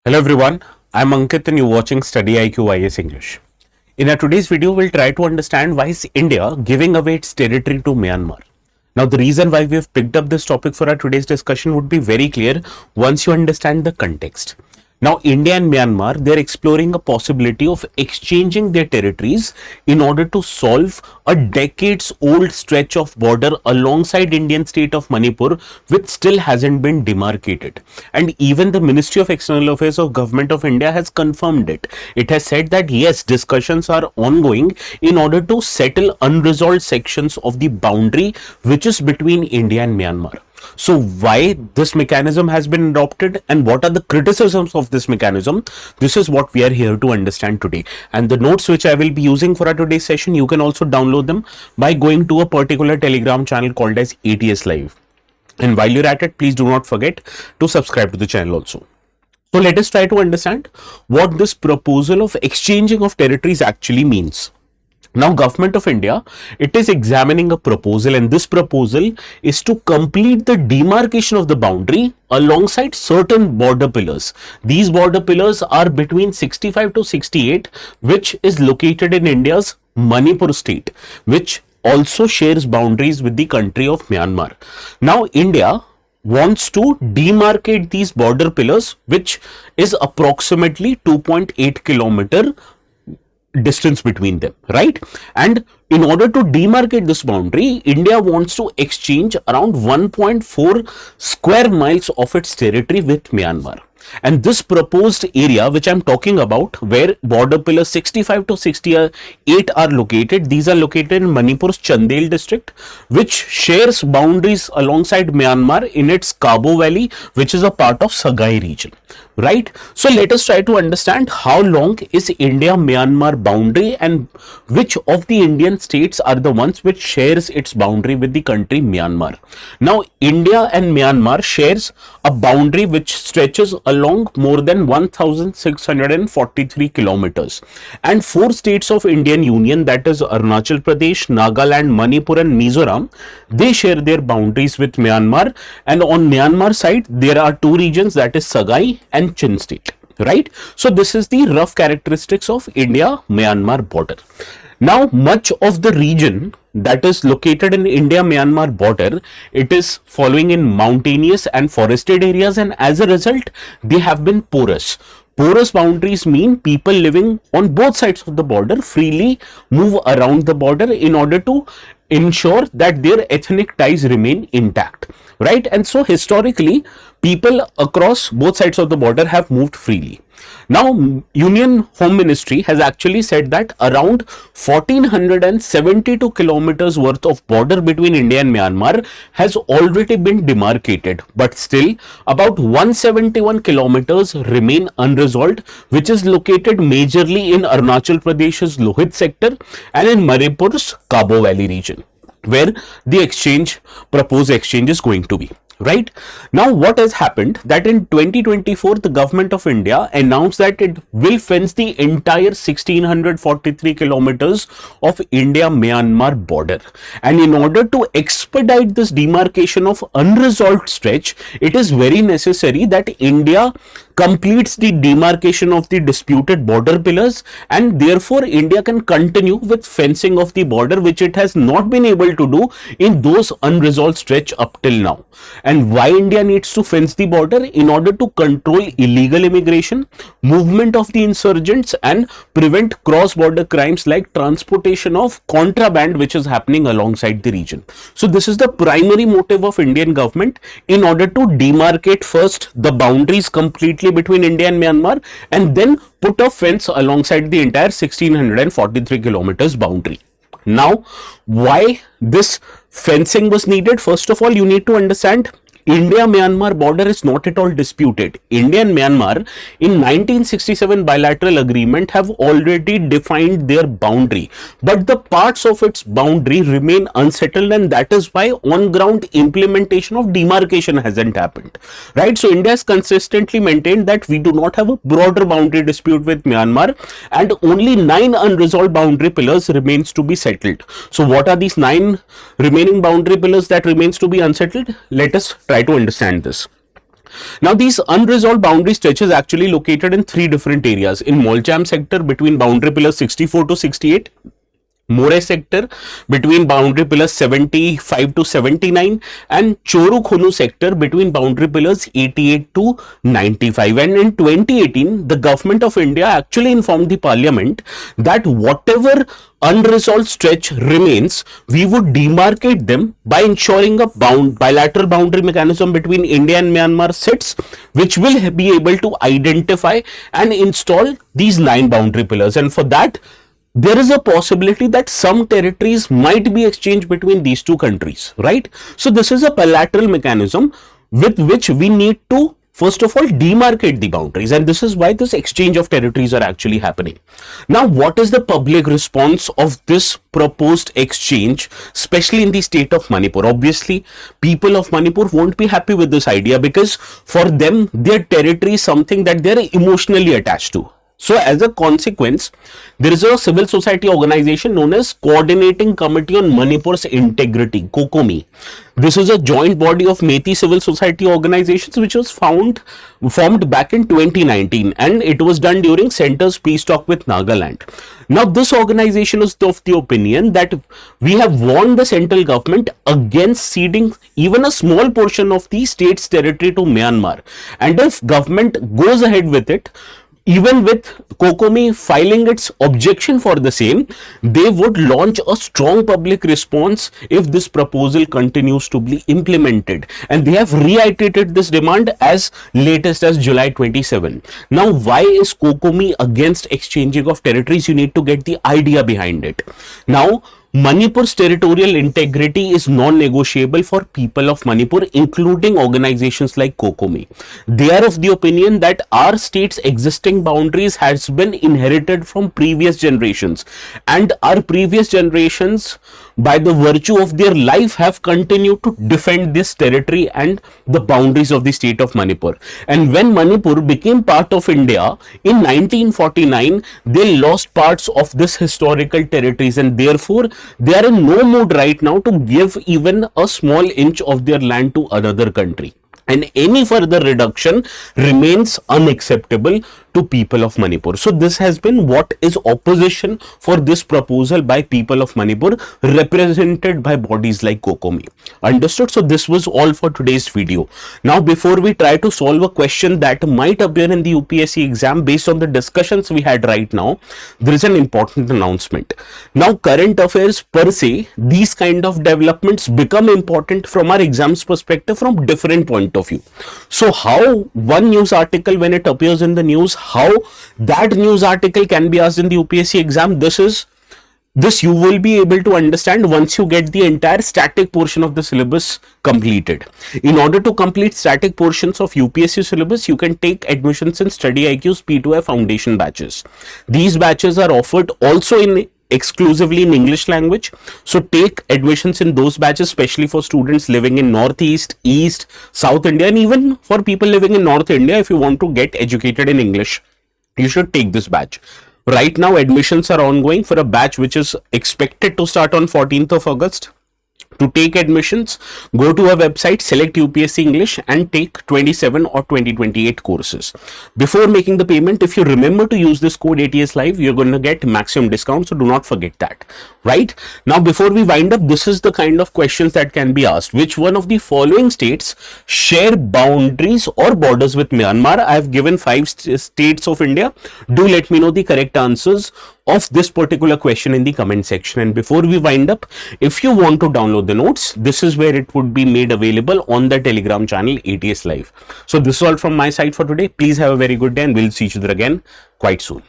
Hello everyone, I'm Ankit and you're watching StudyIQ IS English. In our today's video, we'll try to understand why is India giving away its territory to Myanmar. Now, the reason why we have picked up this topic for our today's discussion would be very clear once you understand the context. Now, India and Myanmar, they're exploring a possibility of exchanging their territories in order to solve a decades old stretch of border alongside Indian state of Manipur, which still hasn't been demarcated. And even the Ministry of External Affairs of Government of India has confirmed it. It has said that yes, discussions are ongoing in order to settle unresolved sections of the boundary which is between India and Myanmar. So why this mechanism has been adopted and what are the criticisms of this mechanism? This is what we are here to understand today. And the notes which I will be using for our today's session, you can also download them by going to a particular Telegram channel called as ATS Live. And while you're at it, please do not forget to subscribe to the channel also. So let us try to understand what this proposal of exchanging of territories actually means. Now, Government of India, it is examining a proposal, and this proposal is to complete the demarcation of the boundary alongside certain border pillars. These border pillars are between 65 to 68, which is located in India's Manipur state, which also shares boundaries with the country of Myanmar. Now, India wants to demarcate these border pillars, which is approximately 2.8 kilometer distance between them, right? And in order to demarcate this boundary, India wants to exchange around 1.4 square miles of its territory with Myanmar. And this proposed area which I'm talking about, where border pillars 65 to 68 are located, these are located in Manipur's Chandel district, which shares boundaries alongside Myanmar in its Cabo Valley, which is a part of Sagai region, right? So let us try to understand how long is India-Myanmar boundary and which of the Indian states are the ones which shares its boundary with the country Myanmar. Now, India and Myanmar shares a boundary which stretches along more than 1643 kilometers, and four states of Indian Union, that is Arunachal Pradesh, Nagaland, Manipur and Mizoram, they share their boundaries with Myanmar. And on Myanmar side there are two regions, that is Sagai and Chin state, right? So this is the rough characteristics of India-Myanmar border. Now, much of the region that is located in India-Myanmar border, it is following in mountainous and forested areas, and as a result, they have been porous. Porous boundaries mean people living on both sides of the border freely move around the border in order to ensure that their ethnic ties remain intact, right? And so historically, people across both sides of the border have moved freely. Now, Union Home Ministry has actually said that around 1472 kilometers worth of border between India and Myanmar has already been demarcated, but still about 171 kilometers remain unresolved, which is located majorly in Arunachal Pradesh's Lohit sector and in Manipur's Cabo Valley region, where the proposed exchange is going to be. Right now, what has happened that in 2024 the government of India announced that it will fence the entire 1643 kilometers of India-Myanmar border, and in order to expedite this demarcation of unresolved stretch, it is very necessary that India completes the demarcation of the disputed border pillars, and therefore India can continue with fencing of the border, which it has not been able to do in those unresolved stretch up till now. And why India needs to fence the border? In order to control illegal immigration, movement of the insurgents, and prevent cross-border crimes like transportation of contraband which is happening alongside the region. So this is the primary motive of Indian government, in order to demarcate first the boundaries completely between India and Myanmar, and then put a fence alongside the entire 1643 kilometers boundary. Now, why this fencing was needed? First of all, you need to understand India-Myanmar border is not at all disputed. India and Myanmar in 1967 bilateral agreement have already defined their boundary, but the parts of its boundary remain unsettled, and that is why on ground implementation of demarcation hasn't happened, right? So India has consistently maintained that we do not have a broader boundary dispute with Myanmar, and only 9 unresolved boundary pillars remains to be settled. So what are these 9 remaining boundary pillars that remains to be unsettled? Let us try to understand this. Now, these unresolved boundary stretches actually located in three different areas. In Molcham sector between boundary pillars 64 to 68, More sector between boundary pillars 75 to 79, and Choru Khonu sector between boundary pillars 88 to 95. And in 2018, the government of India actually informed the parliament that whatever unresolved stretch remains, we would demarcate them by ensuring a bilateral boundary mechanism between India and Myanmar sits, which will be able to identify and install these 9 boundary pillars. And for that, there is a possibility that some territories might be exchanged between these two countries, right? So this is a bilateral mechanism with which we need to first of all demarcate the boundaries, and this is why this exchange of territories are actually happening. Now, what is the public response of this proposed exchange, especially in the state of Manipur? Obviously, people of Manipur won't be happy with this idea because for them, their territory is something that they're emotionally attached to. So as a consequence, there is a civil society organization known as Coordinating Committee on Manipur's Integrity, COCOMI. This is a joint body of Meitei civil society organizations which was formed back in 2019, and it was done during Centre's peace talk with Nagaland. Now, this organization is of the opinion that we have warned the central government against ceding even a small portion of the state's territory to Myanmar, and if government goes ahead with it, even with COCOMI filing its objection for the same, they would launch a strong public response if this proposal continues to be implemented. And they have reiterated this demand as latest as July 27. Now, why is COCOMI against exchanging of territories? You need to get the idea behind it. Now, Manipur's territorial integrity is non-negotiable for people of Manipur, including organizations like COCOMI. They are of the opinion that our state's existing boundaries has been inherited from previous generations, and our previous generations, by the virtue of their life, have continued to defend this territory and the boundaries of the state of Manipur. And when Manipur became part of India in 1949, they lost parts of this historical territories, and therefore they are in no mood right now to give even a small inch of their land to another country. And any further reduction remains unacceptable to people of Manipur. So this has been what is opposition for this proposal by people of Manipur, represented by bodies like COCOMI. Understood? So this was all for today's video. Now, before we try to solve a question that might appear in the UPSC exam based on the discussions we had right now, there is an important announcement. Now, current affairs per se, these kind of developments become important from our exams perspective from different point of view. So how one news article, when it appears in the news, how that news article can be asked in the UPSC exam, this you will be able to understand once you get the entire static portion of the syllabus completed. In order to complete static portions of UPSC syllabus, you can take admissions in StudyIQ's P2F foundation batches. These batches are offered also exclusively in English language. So take admissions in those batches, especially for students living in Northeast, East, South India, and even for people living in North India. If you want to get educated in English, you should take this batch. Right now, admissions are ongoing for a batch which is expected to start on 14th of August. To take admissions, go to our website, select UPSC English and take 27 or 2028 courses. Before making the payment, if you remember to use this code ATS Live, you're going to get maximum discount. So do not forget that. Right now, before we wind up, this is the kind of questions that can be asked. Which one of the following states share boundaries or borders with Myanmar? I have given 5 states of India. Do let me know the correct answers of this particular question in the comment section. And before we wind up, if you want to download the notes, this is where it would be made available on the Telegram channel ATS Live. So this is all from my side for today. Please have a very good day and we'll see each other again quite soon.